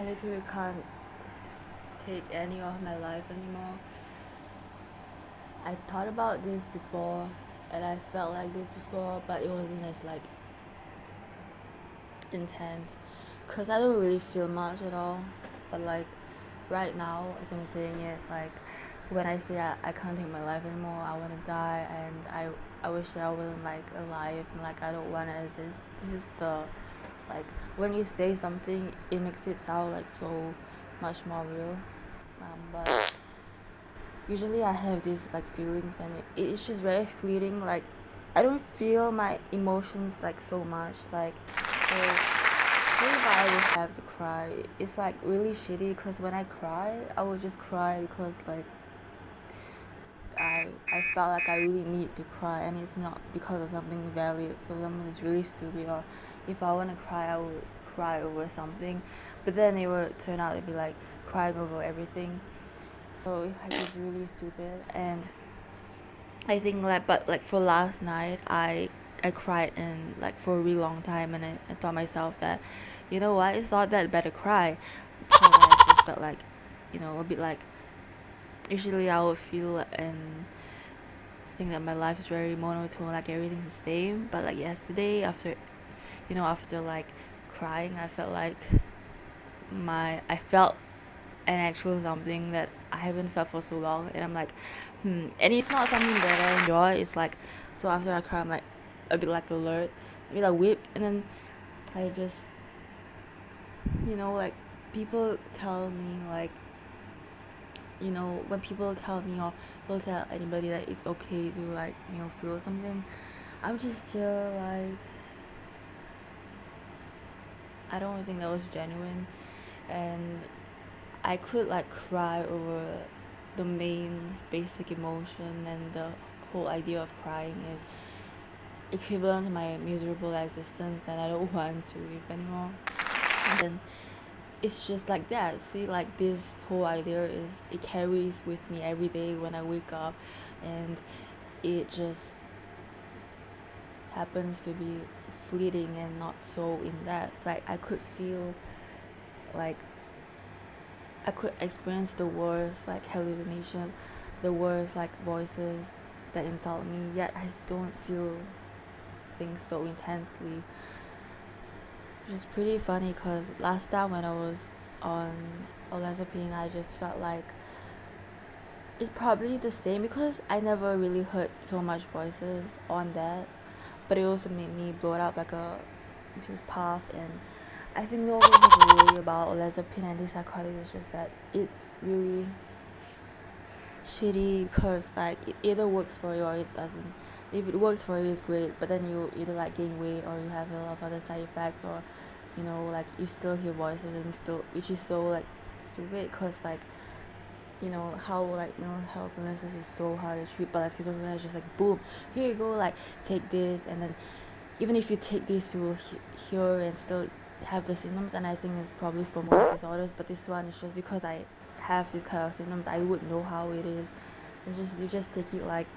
I literally can't take any of my life anymore. I thought about this before and I felt like this before, but it wasn't as like intense because I don't really feel much at all. But like right now, as I'm saying it, like when I say I can't take my life anymore, I want to die, and I wish that I wasn't like alive, and like I don't want to exist. This is the like when you say something, it makes it sound like so much more real. But usually I have these like feelings, and it's just very fleeting. Like I don't feel my emotions like so much. Like so if I would have to cry, it's like really shitty because when I cry, I would just cry because like I felt like I really need to cry, and it's not because of something valid, so something is really stupid, or if I want to cry, I would cry over something, but then it would turn out to be like crying over everything. So it's like it's really stupid, and I think like but like for last night, I cried in like for a really long time, and I thought myself that, you know what, it's not that bad to cry, because I just felt like, a bit like usually I would feel and think that my life is very monotone, like everything's the same. But like yesterday, after like crying, I felt like I felt an actual something that I haven't felt for so long, and I'm like, and it's not something that I enjoy. It's like, so after I cry, I'm like a bit like alert, a bit like whipped, and then I just, like people tell me like, when people tell me or will tell anybody that it's okay to like, feel something, I'm just still like, I don't think that was genuine, and I could like cry over the main basic emotion, and the whole idea of crying is equivalent to my miserable existence, and I don't want to live anymore. And then it's just like that. See, like this whole idea is it carries with me every day when I wake up, and it just happens to be fleeting and not so in that. It's like I could feel like I could experience the worst like hallucinations, the worst like voices that insult me, yet I don't feel things so intensely. Which is pretty funny because last time when I was on olanzapine, I just felt like it's probably the same because I never really heard so much voices on that, but it also made me blow it up like a this path. And I think nobody's ever worry about olanzapine and antipsychotics. It's just that it's really shitty because like it either works for you or it doesn't. If it works for you, it's great, but then you either like gain weight or you have a lot of other side effects, or like you still hear voices, and still, which is so like stupid because like how like mental health illnesses is so hard to treat, but like schizophrenia is just like boom, here you go, like take this, and then even if you take this, you will hear and still have the symptoms. And I think it's probably for most disorders, but this one is just because I have these kind of symptoms, I would know how it is, and just you just take it like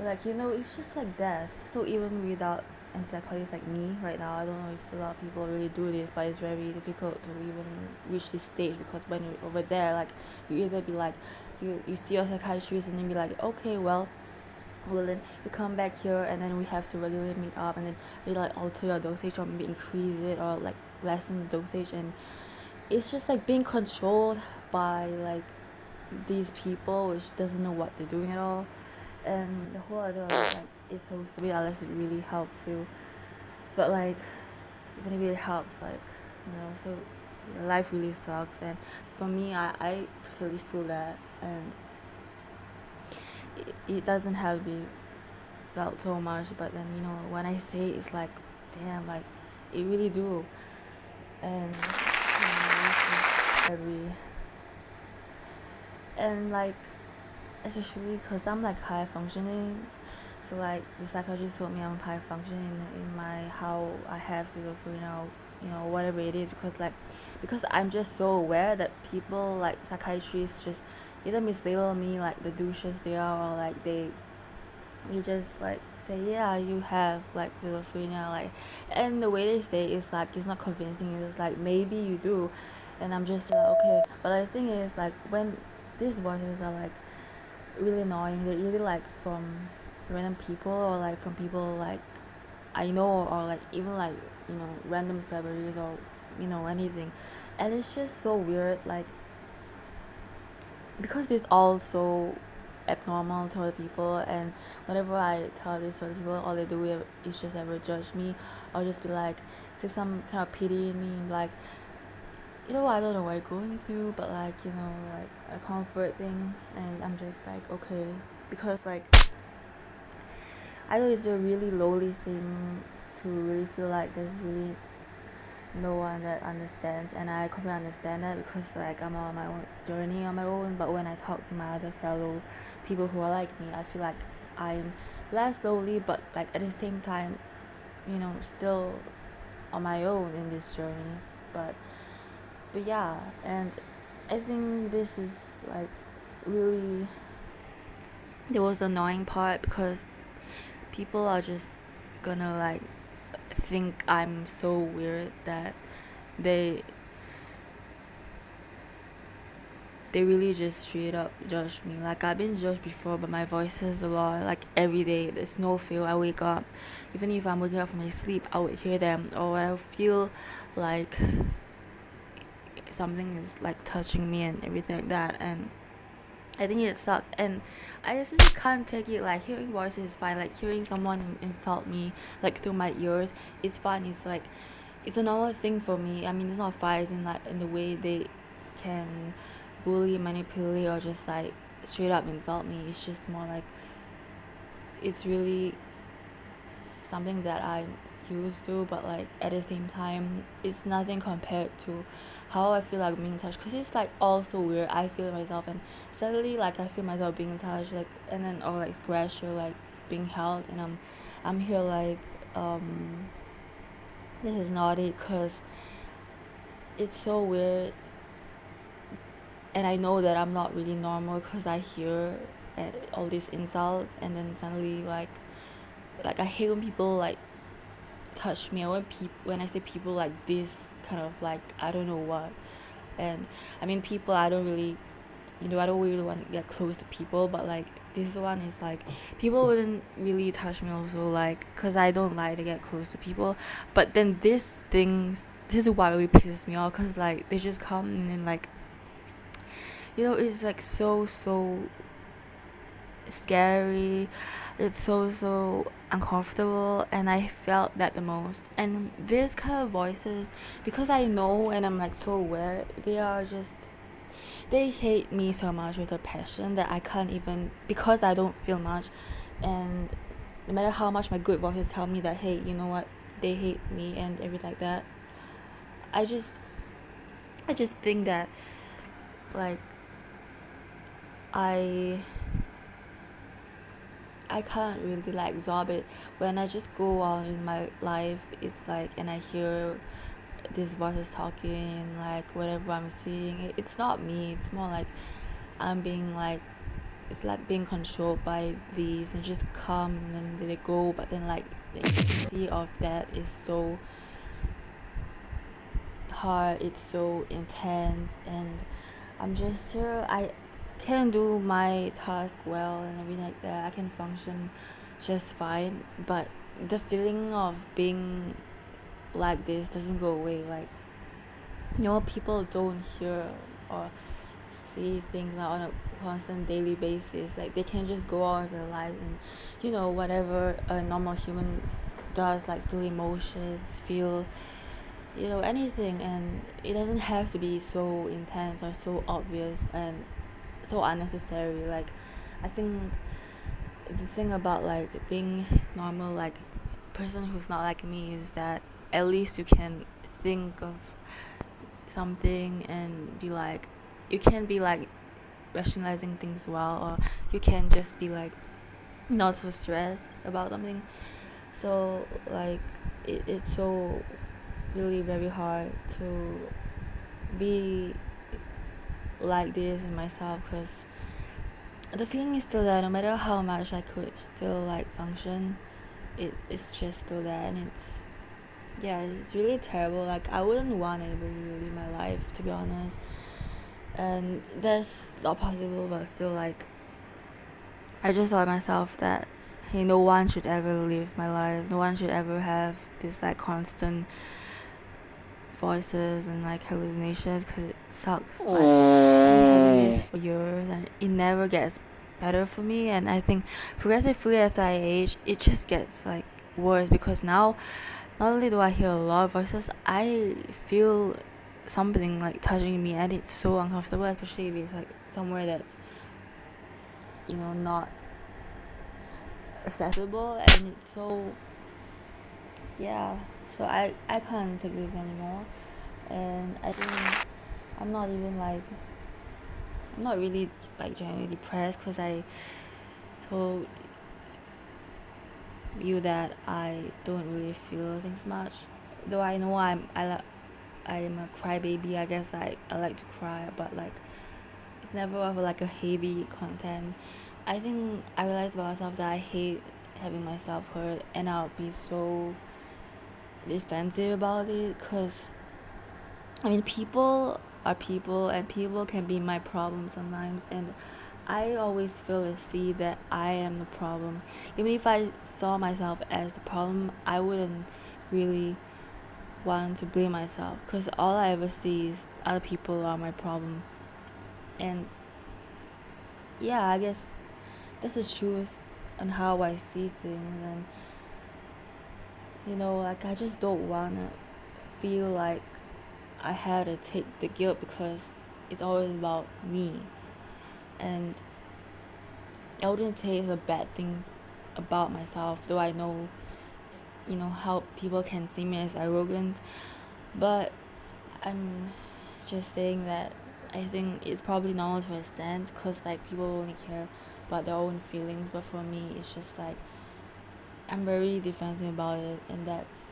it's just like that. So even without antipsychotics, like me right now, I don't know if a lot of people really do this, but it's very difficult to even reach this stage, because when you're over there, like you either be like you see your psychiatrist and then be like, okay, well then you come back here, and then we have to regularly meet up, and then we like alter your dosage or maybe increase it or like lessen the dosage. And it's just like being controlled by like these people which doesn't know what they're doing at all. And the whole idea of it, like, it's supposed to be unless it really helps you, but like even if it helps, like so life really sucks. And for me, I personally feel that, and it doesn't have to be felt so much, but then when I say it, it's like damn, like it really do. And it's just very, and like especially because I'm like high functioning, so like the psychologist told me I'm high functioning in my how I have schizophrenia, whatever it is, because I'm just so aware that people like psychiatrists just either mislabel me like the douches they are, or like they just like say, yeah, you have like schizophrenia, like, and the way they say it's like it's not convincing. It's like maybe you do, and I'm just like, okay. But the thing is, like, when these voices are like really annoying, they're really like from random people, or like from people like I know, or like even like, random celebrities, or anything. And it's just so weird, like, because it's all so abnormal to other people. And whenever I tell this to other people, all they do is just ever judge me, or just be like, take some kind of pity in me, and be like, I don't know what you're going through, but like, like a comfort thing. And I'm just like, okay, because like I know it's a really lonely thing to really feel like there's really no one that understands, and I completely understand that, because like I'm on my own journey on my own. But when I talk to my other fellow people who are like me, I feel like I'm less lonely, but like at the same time, still on my own in this journey. But yeah. And I think this is like really the most annoying part, because people are just gonna like think I'm so weird that they they really just straight up judge me. Like, I've been judged before, but my voice is a lot. Like, every day, there's no fail. I wake up, even if I'm waking up from my sleep, I would hear them, or I'll feel like something is like touching me and everything like that. And I think it sucks, and I just can't take it. Like, hearing voices is fine. Like, hearing someone insult me like through my ears is fine. It's like it's a normal thing for me. I mean, it's not fine. It's in the way they can bully, manipulate, or just like straight up insult me. It's just more like it's really something that I'm used to, but like at the same time, it's nothing compared to how I feel like being touched. Because it's like all so weird. I feel myself, and suddenly like I feel myself being touched, like, and then, or like scratched, or like being held, and I'm here like this is naughty, because it's so weird. And I know that I'm not really normal, because I hear all these insults, and then suddenly like I hate when people like touch me, or when I say people like this kind of like I don't know what. And I mean, people, I don't really, I don't really want to get close to people, but like this one is like people wouldn't really touch me also, like, because I don't like to get close to people. But then this is what really pisses me off, because like they just come and then like, it's like so scary. It's so uncomfortable, and I felt that the most. And this kind of voices, because I know and I'm like so aware, they hate me so much with a passion that I can't even, because I don't feel much. And no matter how much my good voices tell me that, hey, you know what, they hate me and everything like that, I just think that like I can't really like absorb it. When I just go on in my life, it's like, and I hear these voices talking, like whatever I'm seeing, it's not me. It's more like I'm being like, it's like being controlled by these, and just come and then they go. But then like the intensity of that is so hard, it's so intense, and I'm just sure I can do my task well and everything like that. I can function just fine, but the feeling of being like this doesn't go away. Like, people don't hear or see things on a constant daily basis. Like, they can just go on with their life, and whatever a normal human does, like feel emotions, feel anything. And it doesn't have to be so intense or so obvious and so unnecessary. Like, I think the thing about like being normal, like person who's not like me, is that at least you can think of something and be like, you can be like rationalizing things well, or you can just be like not so stressed about something. So like it's so really very hard to be like this in myself, because the feeling is still there. No matter how much I could still like function, it's just so that, and it's really terrible. Like, I wouldn't want anybody to live my life, to be honest, and that's not possible. But still, like, I just thought myself that, hey, no one should ever live my life. No one should ever have this like constant voices and like hallucinations, because it sucks. Like, I've been having this for years and it never gets better for me. And I think progressively as I age, it just gets like worse, because now not only do I hear a lot of voices, I feel something like touching me, and it's so uncomfortable, especially if it's like somewhere that's, not accessible, and it's so, yeah. So I can't take this anymore, and I think I'm not even like, I'm not really like genuinely depressed, because I told you that I don't really feel things much. Though I know I am a crybaby. I guess I like to cry, but like it's never of like a heavy content. I think I realized about myself that I hate having myself hurt, and I'll be so defensive about it, because I mean, people are people, and people can be my problem sometimes, and I always feel to see that I am the problem. Even if I saw myself as the problem, I wouldn't really want to blame myself, because all I ever see is other people are my problem. And yeah, I guess that's the truth on how I see things. And like, I just don't want to feel like I had to take the guilt, because it's always about me. And I wouldn't say it's a bad thing about myself, though I know how people can see me as arrogant. But I'm just saying that I think it's probably normal to extent, because like people only care about their own feelings. But for me, it's just like I'm very defensive about it, and that's,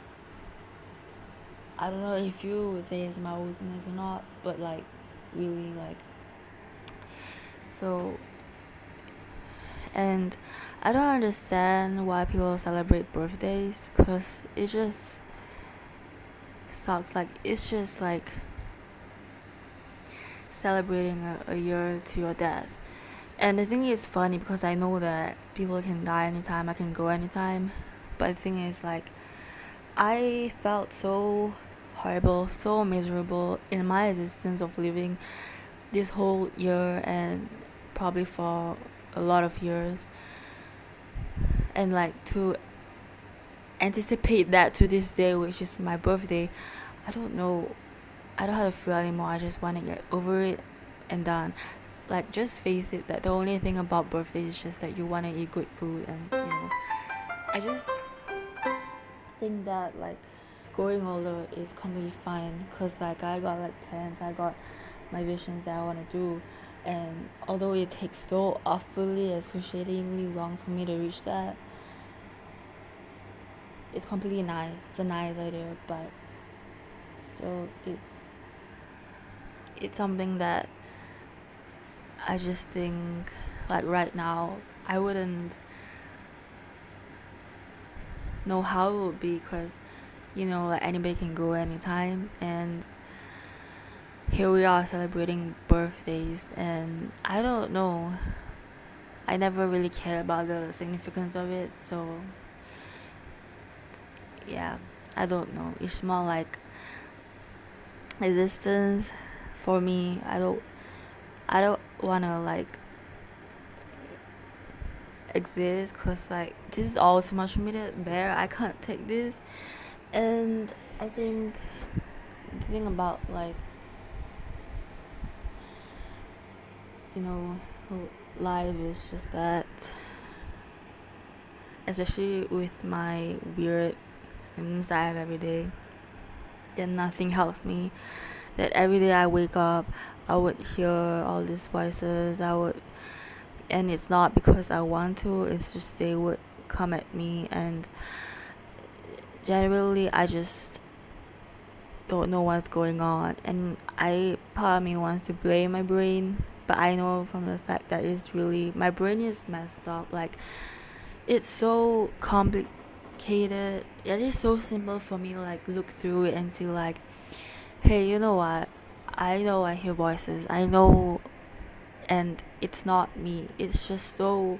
I don't know if you would say it's my weakness or not, but like really, like, so. And I don't understand why people celebrate birthdays, because it just sucks. Like, it's just like celebrating a year to your death. And I think it's funny, because I know that people can die anytime, I can go anytime. But the thing is, like, I felt so horrible, so miserable in my existence of living this whole year, and probably for a lot of years. And like, to anticipate that to this day, which is my birthday, I don't know how to feel anymore. I just want to get over it and done. Like, just face it that the only thing about birthdays is just that you want to eat good food. And I just think that like growing older is completely fine, because like I got like plans, I got my visions that I want to do. And although it takes so awfully excruciatingly long for me to reach that, it's completely nice. It's a nice idea, but still, it's something that I just think, like, right now I wouldn't know how it would be, because like, anybody can go anytime, and here we are celebrating birthdays. And I don't know, I never really cared about the significance of it. So yeah, I don't know, it's more like existence for me. I don't want to like exist, because like this is all too much for me to bear. I can't take this. And I think the thing about like life is just that, especially with my weird symptoms that I have every day, that nothing helps me. That every day I wake up, I would hear all these voices. And it's not because I want to, it's just they would come at me. And generally, I just don't know what's going on. And part of me wants to blame my brain, but I know from the fact that it's really, my brain is messed up. Like, it's so complicated. It is so simple for me to like look through it and see like, hey, you know what? I know I hear voices. I know, and it's not me. It's just so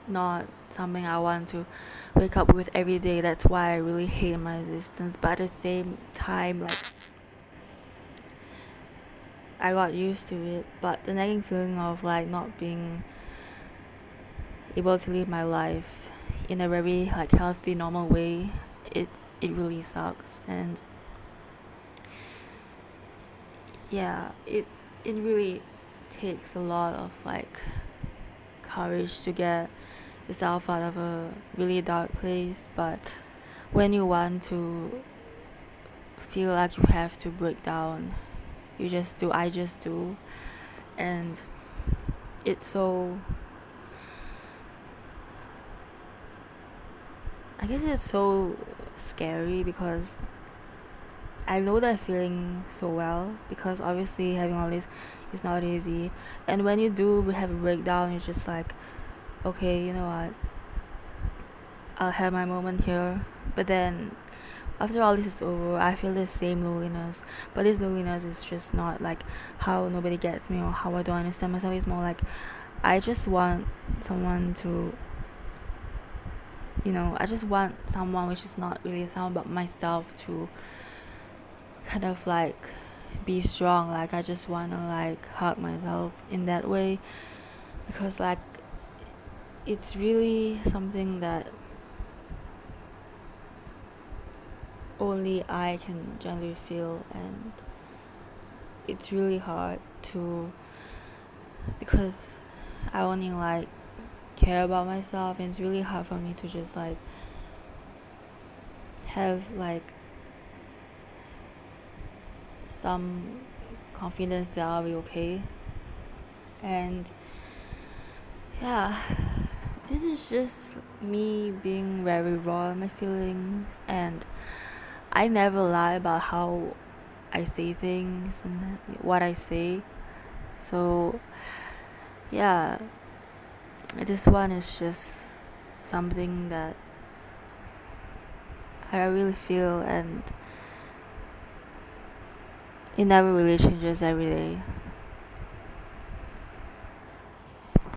not something I want to wake up with every day. That's why I really hate my existence. But at the same time, like I got used to it. But the nagging feeling of like not being able to live my life in a very like healthy, normal way, it it really sucks. And yeah, it really takes a lot of like courage to get yourself out of a really dark place. But when you want to feel like you have to break down, you just do. I just do. And it's so, I guess it's so scary because I know that feeling so well, because obviously having all this is not easy. And when you do have a breakdown, you're just like, okay, you know what, I'll have my moment here. But then after all this is over, I feel the same loneliness. But this loneliness is just not like how nobody gets me or how I don't understand myself. It's more like I just want someone to, I just want someone, which is not really someone but myself, to kind of like be strong. Like I just want to like hug myself in that way, because like it's really something that only I can generally feel. And it's really hard to, because I only like care about myself, and it's really hard for me to just like have like some confidence that I'll be okay. And yeah, this is just me being very raw in my feelings, and I never lie about how I say things and what I say. So yeah, this one is just something that I really feel, and it never really changes every day.